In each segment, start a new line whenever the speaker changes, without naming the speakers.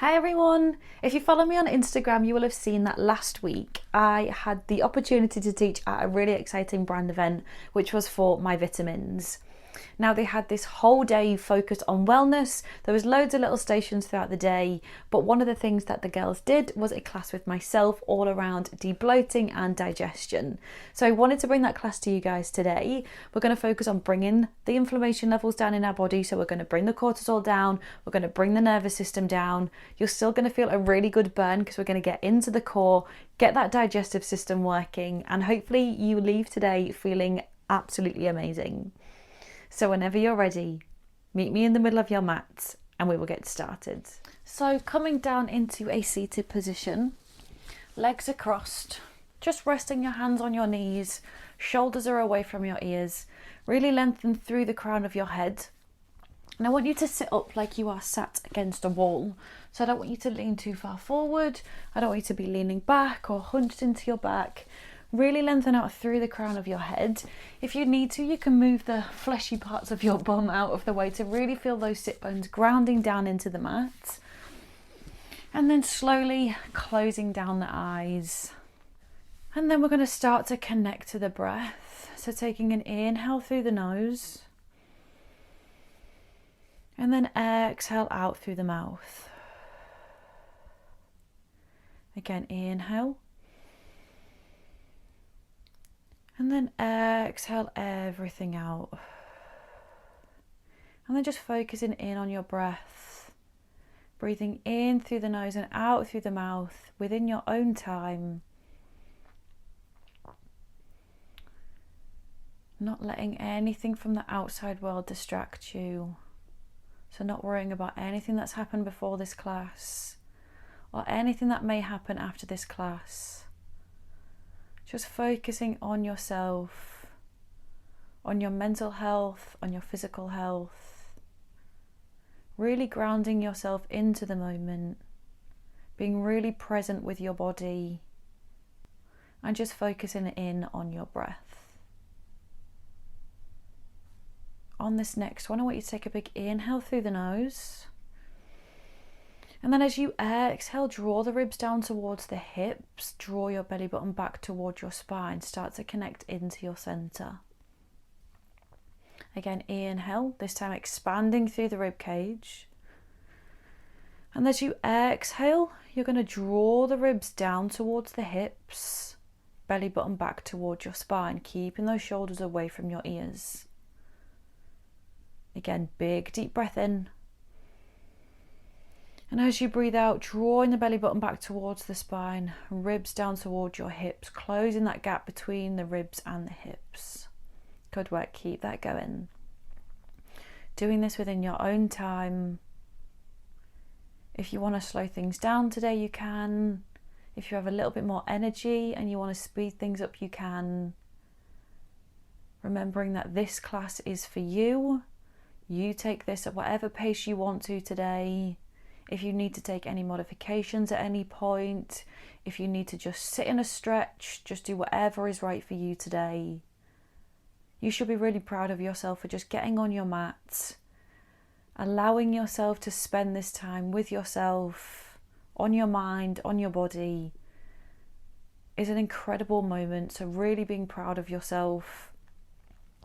Hi everyone! If you follow me on Instagram, you will have seen that last week I had the opportunity to teach at a really exciting brand event, which was for my vitamins. Now they had this whole day focused on wellness. There was loads of little stations throughout the day, but one of the things that the girls did was a class with myself all around de-bloating and digestion. So I wanted to bring that class to you guys today. We're going to focus on bringing the inflammation levels down in our body. So we're going to bring the cortisol down, we're going to bring the nervous system down. You're still going to feel a really good burn because we're going to get into the core, get that digestive system working, and hopefully you leave today feeling absolutely amazing. So whenever you're ready, meet me in the middle of your mat and we will get started. So coming down into a seated position, legs are crossed, just resting your hands on your knees, shoulders are away from your ears, really lengthen through the crown of your head. And I want you to sit up like you are sat against a wall. So I don't want you to lean too far forward. I don't want you to be leaning back or hunched into your back. Really lengthen out through the crown of your head. If you need to, you can move the fleshy parts of your bum out of the way to really feel those sit bones grounding down into the mat. And then slowly closing down the eyes. And then we're going to start to connect to the breath. So taking an inhale through the nose. And then exhale out through the mouth. Again, inhale. And then exhale everything out. And then just focusing in on your breath. Breathing in through the nose and out through the mouth within your own time. Not letting anything from the outside world distract you. So not worrying about anything that's happened before this class or anything that may happen after this class. Just focusing on yourself, on your mental health, on your physical health. Really grounding yourself into the moment, being really present with your body, and just focusing in on your breath. On this next one, I want you to take a big inhale through the nose. And then as you exhale, draw the ribs down towards the hips, draw your belly button back towards your spine, start to connect into your center. Again, inhale, this time expanding through the rib cage. And as you exhale, you're going to draw the ribs down towards the hips, belly button back towards your spine, keeping those shoulders away from your ears. Again, big deep breath in. And as you breathe out, drawing the belly button back towards the spine, ribs down towards your hips, closing that gap between the ribs and the hips. Good work, keep that going. Doing this within your own time. If you want to slow things down today, you can. If you have a little bit more energy and you want to speed things up, you can. Remembering that this class is for you. You take this at whatever pace you want to today. If you need to take any modifications at any point, if you need to just sit in a stretch, just do whatever is right for you today. You should be really proud of yourself for just getting on your mat, allowing yourself to spend this time with yourself, on your mind, on your body, is an incredible moment. So really being proud of yourself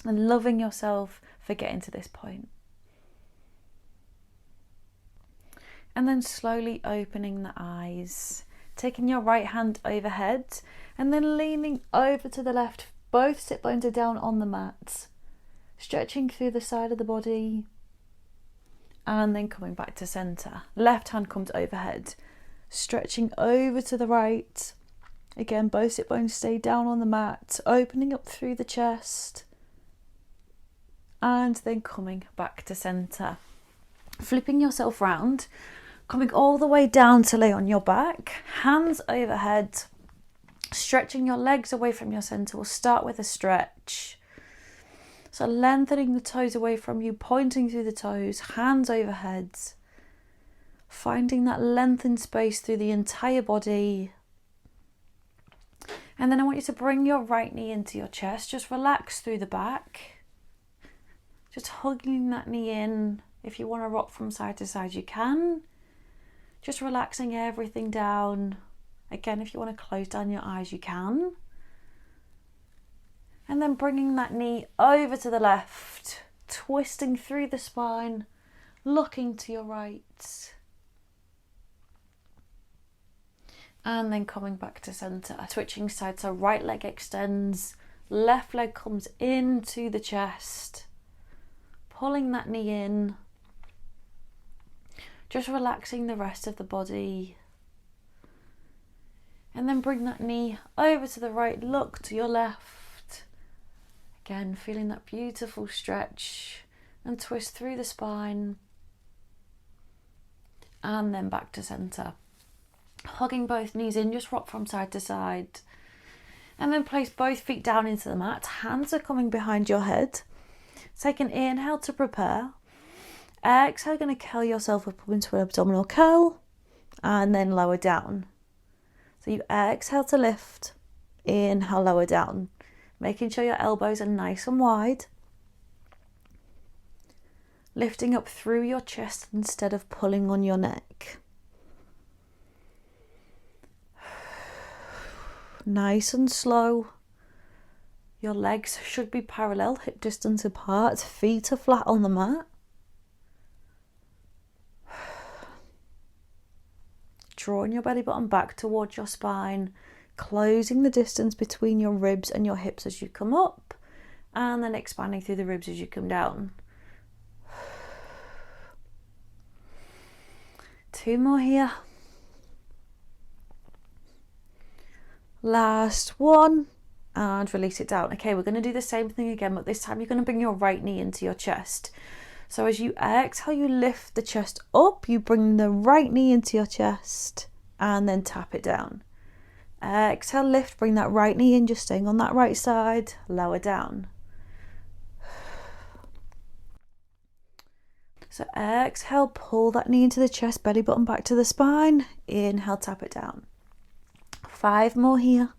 and loving yourself for getting to this point. And then slowly opening the eyes, taking your right hand overhead and then leaning over to the left. Both sit bones are down on the mat, stretching through the side of the body and then coming back to center. Left hand comes overhead, stretching over to the right. Again, both sit bones stay down on the mat, opening up through the chest and then coming back to center. Flipping yourself round, coming all the way down to lay on your back, hands overhead, stretching your legs away from your center. We'll start with a stretch. So lengthening the toes away from you, pointing through the toes, hands overhead, finding that lengthened space through the entire body. And then I want you to bring your right knee into your chest, just relax through the back, just hugging that knee in. If you want to rock from side to side, you can. Just relaxing everything down. Again, if you want to close down your eyes, you can. And then bringing that knee over to the left, twisting through the spine, looking to your right. And then coming back to center, switching sides, so right leg extends, left leg comes into the chest, pulling that knee in, just relaxing the rest of the body. And then bring that knee over to the right, look to your left. Again, feeling that beautiful stretch and twist through the spine. And then back to center. Hugging both knees in, just rock from side to side. And then place both feet down into the mat. Hands are coming behind your head. Take an inhale to prepare. Exhale, going to curl yourself up into an abdominal curl. And then lower down. So you exhale to lift, inhale, lower down, making sure your elbows are nice and wide. Lifting up through your chest instead of pulling on your neck. Nice and slow. Your legs should be parallel, hip distance apart, feet are flat on the mat. Drawing your belly button back towards your spine, closing the distance between your ribs and your hips as you come up, and then expanding through the ribs as you come down. 2 more here. Last one, and release it down. Okay, we're going to do the same thing again, but this time you're going to bring your right knee into your chest. So as you exhale, you lift the chest up, you bring the right knee into your chest and then tap it down. Exhale, lift, bring that right knee in, just staying on that right side, lower down. So exhale, pull that knee into the chest, belly button back to the spine. Inhale, tap it down. 5 more here.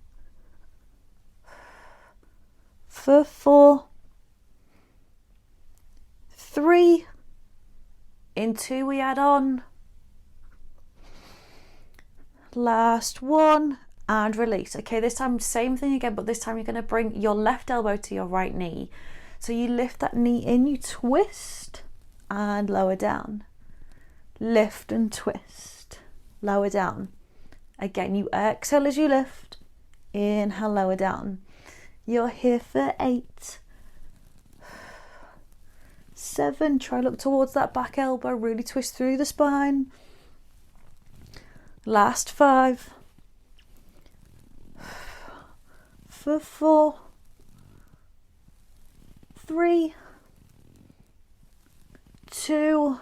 For 4. 3, in 2 we add on, last one, and release. Okay, this time same thing again, but this time you're going to bring your left elbow to your right knee. So you lift that knee in, you twist and lower down, lift and twist, lower down. Again, you exhale as you lift, inhale, lower down. You're here for 8, 7, try look towards that back elbow, really twist through the spine. Last 5. For 4, 3, 2.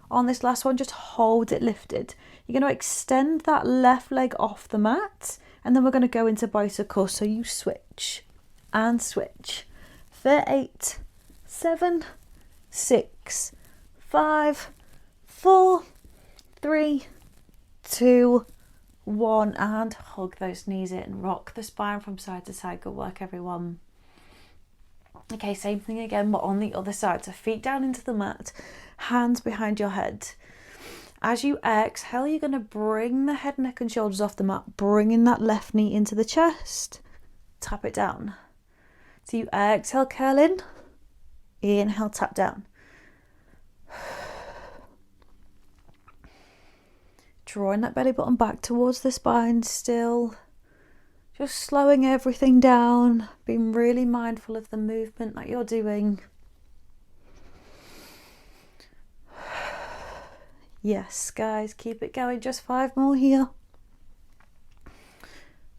On this last one, just hold it lifted. You're going to extend that left leg off the mat, and then we're going to go into bicycle. So you switch and switch for 8, 7, 6, 5, 4, 3, 2, 1, and hug those knees in. Rock the spine from side to side. Good work, everyone. Okay, same thing again, but on the other side. So feet down into the mat, hands behind your head. As you exhale, you're going to bring the head, neck and shoulders off the mat, bringing that left knee into the chest. Tap it down. So you exhale, curl in. Inhale, tap down. Drawing that belly button back towards the spine still. Just slowing everything down. Being really mindful of the movement that you're doing. Yes, guys, keep it going. Just 5 more here.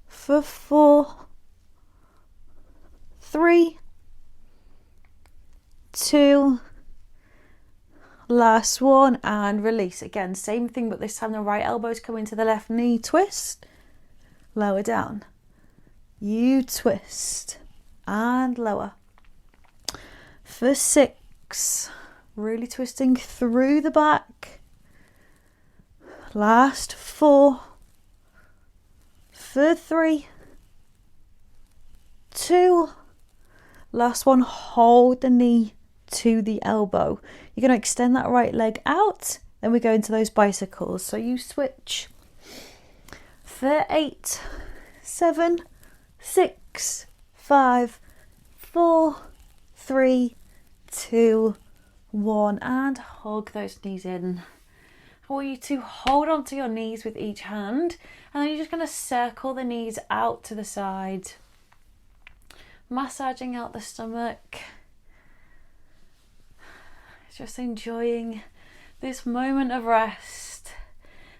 For 4, 3, 2, last one, and release. Again, same thing, but this time the right elbow's coming to the left knee. Twist, lower down. You twist and lower. For 6, really twisting through the back. Last 4. For 3, 2, last one, hold the knee to the elbow. You're going to extend that right leg out then we go into those bicycles. So you switch for 8, 7, 6, 5, 4, 3, 2, 1, and hug those knees in. I want you to hold onto your knees with each hand, and then you're just going to circle the knees out to the side, massaging out the stomach, just enjoying this moment of rest,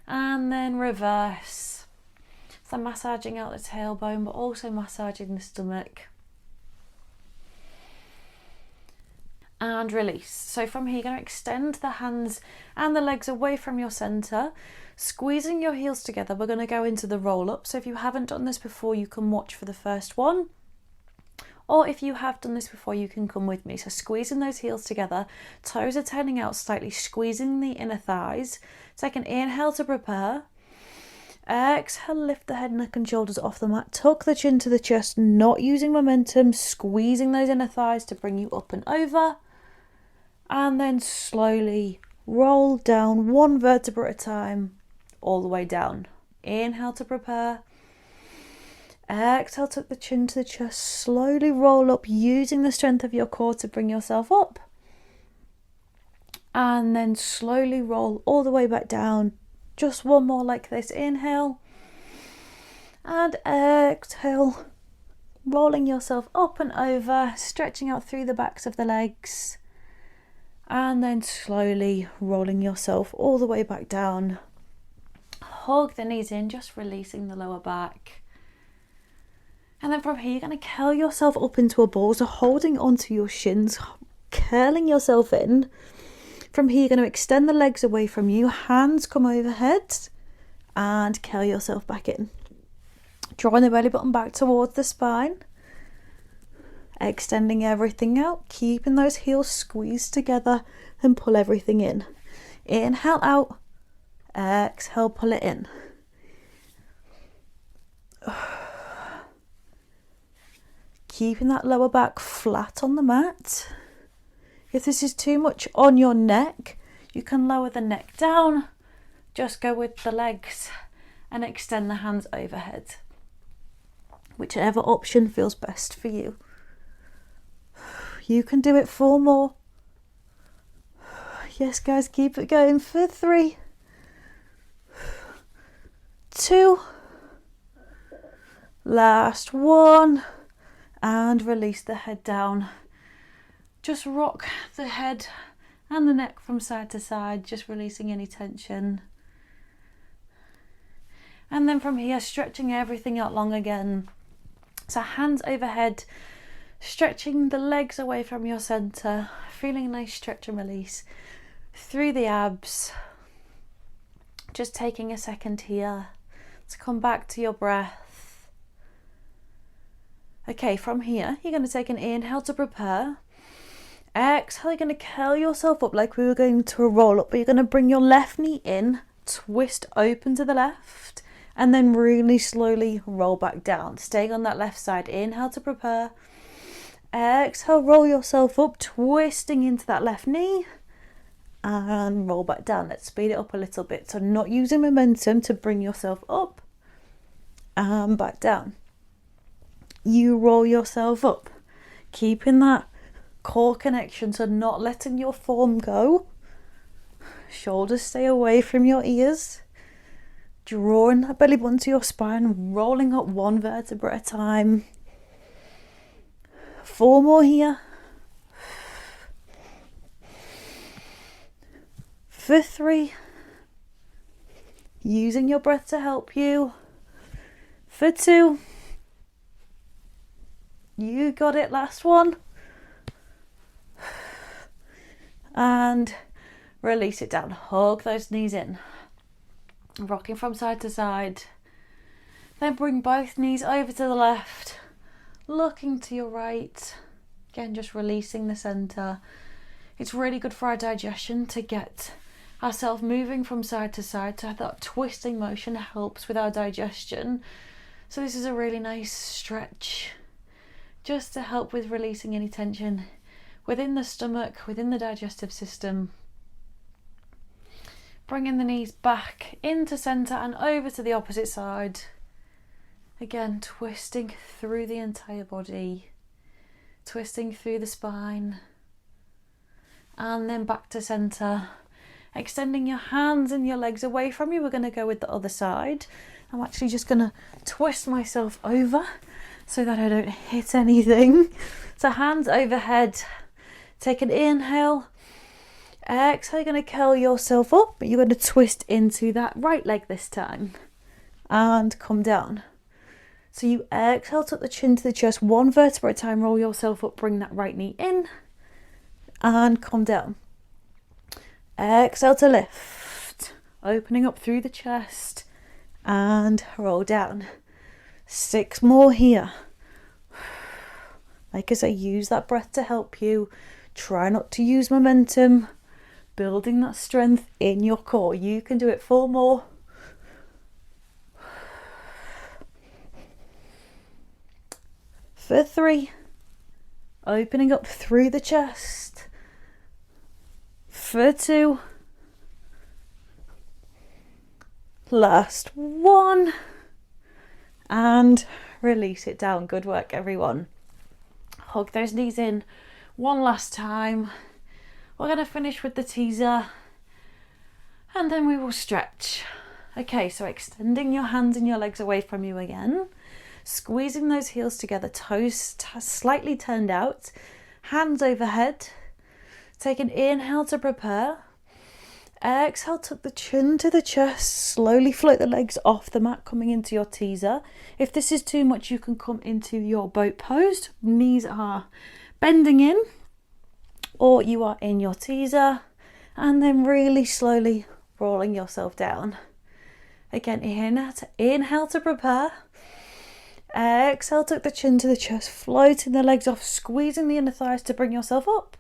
and then reverse. So massaging out the tailbone, but also massaging the stomach. And release. So from here, you're going to extend the hands and the legs away from your center, squeezing your heels together. We're going to go into the roll up. So if you haven't done this before, you can watch for the first one. Or if you have done this before, you can come with me. So squeezing those heels together, toes are turning out slightly, squeezing the inner thighs. Take an inhale to prepare. Exhale, lift the head, neck and shoulders off the mat. Tuck the chin to the chest, not using momentum, squeezing those inner thighs to bring you up and over. And then slowly roll down, one vertebra at a time, all the way down. Inhale to prepare. Exhale, tuck the chin to the chest, slowly roll up, using the strength of your core to bring yourself up. And then slowly roll all the way back down. Just one more like this. Inhale. And exhale. Rolling yourself up and over, stretching out through the backs of the legs. And then slowly rolling yourself all the way back down. Hug the knees in, just releasing the lower back. And then from here, you're going to curl yourself up into a ball. So holding onto your shins, curling yourself in. From here, you're going to extend the legs away from you. Hands come overhead and curl yourself back in. Drawing the belly button back towards the spine. Extending everything out, keeping those heels squeezed together and pull everything in. Inhale out, exhale, pull it in. Keeping that lower back flat on the mat. If this is too much on your neck, you can lower the neck down. Just go with the legs and extend the hands overhead. Whichever option feels best for you. You can do it 4 more. Yes, guys, keep it going for 3, 2, last 1, and release the head down. Just rock the head and the neck from side to side, just releasing any tension. And then from here, stretching everything out long again. So hands overhead, stretching the legs away from your center, feeling a nice stretch and release through the abs. Just taking a second here to come back to your breath. Okay, from here, you're going to take an inhale to prepare. Exhale, you're going to curl yourself up like we were going to a roll up, but you're going to bring your left knee in, twist open to the left, and then really slowly roll back down. Staying on that left side. Inhale to prepare. Exhale, roll yourself up, twisting into that left knee and roll back down. Let's speed it up a little bit. So not using momentum to bring yourself up and back down. You roll yourself up, keeping that core connection, so not letting your form go. Shoulders stay away from your ears. Drawing that belly button to your spine, rolling up 1 vertebra at a time. 4 more here. For 3. Using your breath to help you. For 2. You got it, last 1. And release it down. Hug those knees in. Rocking from side to side. Then bring both knees over to the left. Looking to your right. Again, just releasing the center. It's really good for our digestion to get ourselves moving from side to side. So that twisting motion helps with our digestion. So this is a really nice stretch, just to help with releasing any tension within the stomach, within the digestive system. Bringing the knees back into centre and over to the opposite side. Again, twisting through the entire body, twisting through the spine, and then back to centre. Extending your hands and your legs away from you. We're going to go with the other side. I'm actually just going to twist myself over so that I don't hit anything. So hands overhead. Take an inhale. Exhale, you're going to curl yourself up, but you're going to twist into that right leg this time. And come down. So you exhale, tuck the chin to the chest, one vertebra at a time, roll yourself up, bring that right knee in, and come down. Exhale to lift, opening up through the chest, and roll down. 6 more here. Like I say, use that breath to help you. Try not to use momentum, building that strength in your core. You can do it. 4 more. For 3, opening up through the chest. For 2, last 1, and release it down. Good work, everyone. Hug those knees in one last time. We're going to finish with the teaser, and then we will stretch. Okay, so extending your hands and your legs away from you again. Squeezing those heels together, toes slightly turned out, hands overhead. Take an inhale to prepare. Exhale, tuck the chin to the chest, slowly float the legs off the mat, coming into your teaser. If this is too much, you can come into your boat pose. Knees are bending in, or you are in your teaser, and then really slowly rolling yourself down. Again, inhale to prepare. Exhale, tuck the chin to the chest, floating the legs off, squeezing the inner thighs to bring yourself up.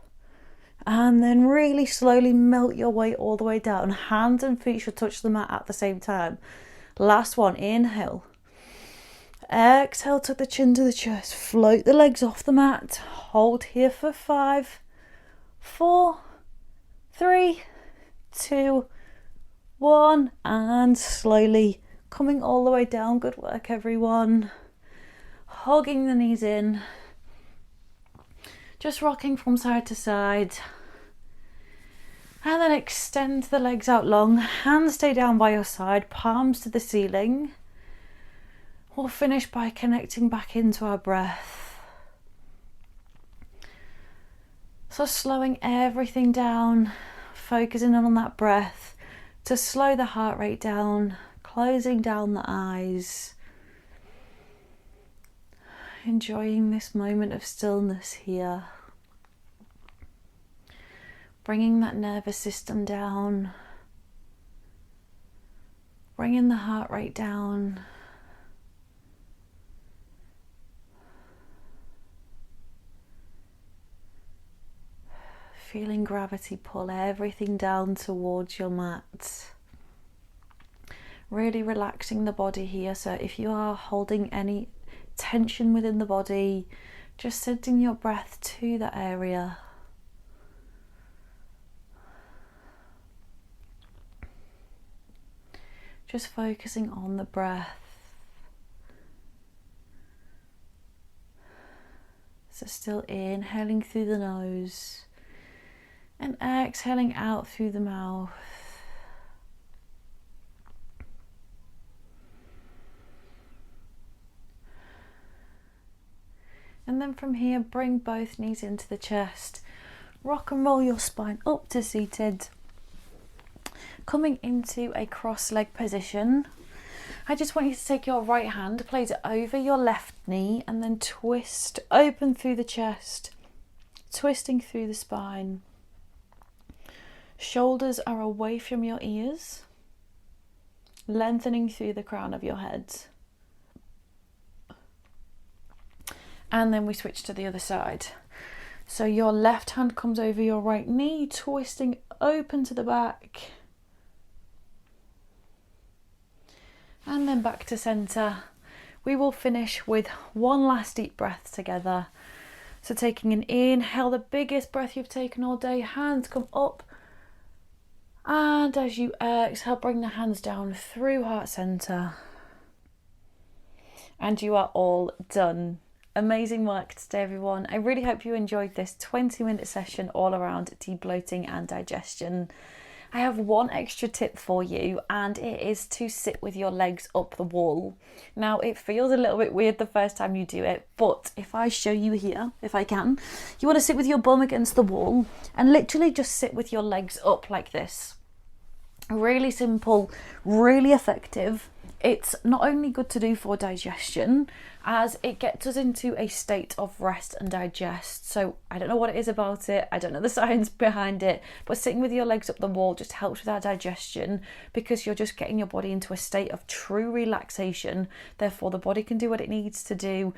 And then really slowly melt your way all the way down. Hands and feet should touch the mat at the same time. Last one, inhale. Exhale, tuck the chin to the chest, float the legs off the mat. Hold here for 5, 4, 3, 2, 1. And slowly coming all the way down. Good work, everyone. Hugging the knees in. Just rocking from side to side. And then extend the legs out long. Hands stay down by your side, palms to the ceiling. We'll finish by connecting back into our breath. So slowing everything down, focusing on that breath to slow the heart rate down, closing down the eyes. Enjoying this moment of stillness here. Bringing that nervous system down. Bringing the heart rate down. Feeling gravity pull everything down towards your mat. Really relaxing the body here. So if you are holding any tension within the body, just sending your breath to that area. Just focusing on the breath. So still inhaling through the nose and exhaling out through the mouth. And then from here, bring both knees into the chest. Rock and roll your spine up to seated. Coming into a cross-leg position. I just want you to take your right hand, place it over your left knee, and then twist open through the chest, twisting through the spine. Shoulders are away from your ears, lengthening through the crown of your head. And then we switch to the other side. So your left hand comes over your right knee, twisting open to the back. And then back to centre. We will finish with one last deep breath together. So taking an inhale, the biggest breath you've taken all day. Hands come up And as you exhale, bring the hands down through heart center. And you are all done. Amazing work today, everyone. I really hope you enjoyed this 20-minute session all around de-bloating and digestion. I have one extra tip for you, and it is to sit with your legs up the wall. Now, it feels a little bit weird the first time you do it, but if I show you here, if I can, you want to sit with your bum against the wall and literally just sit with your legs up like this. Really simple, really effective. It's not only good to do for digestion, as it gets us into a state of rest and digest. So I don't know what it is about it, I don't know the science behind it, but sitting with your legs up the wall just helps with our digestion, because you're just getting your body into a state of true relaxation. Therefore, the body can do what it needs to do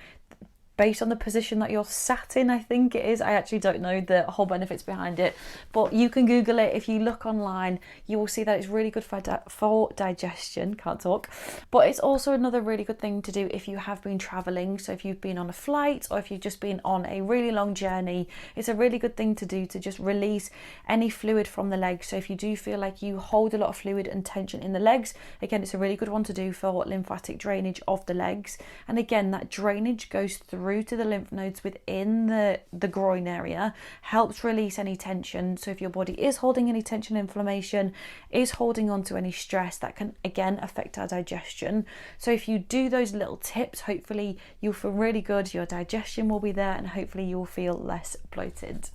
based on the position that you're sat in, I think it is. I actually don't know the whole benefits behind it, but you can Google it. If you look online, you will see that it's really good for digestion, can't talk, but it's also another really good thing to do if you have been traveling. So if you've been on a flight or if you've just been on a really long journey, it's a really good thing to do to just release any fluid from the legs. So if you do feel like you hold a lot of fluid and tension in the legs, again, it's a really good one to do for lymphatic drainage of the legs. And again, that drainage goes through to the lymph nodes within the groin area, helps release any tension. So if your body is holding any tension, inflammation, is holding on to any stress, that can again affect our digestion. So if you do those little tips, hopefully you'll feel really good, your digestion will be there, and hopefully you'll feel less bloated.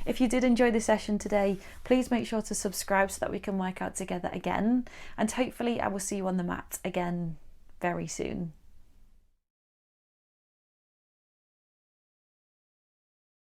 If you did enjoy the session today, please make sure to subscribe so that we can work out together again, and hopefully I will see you on the mat again very soon.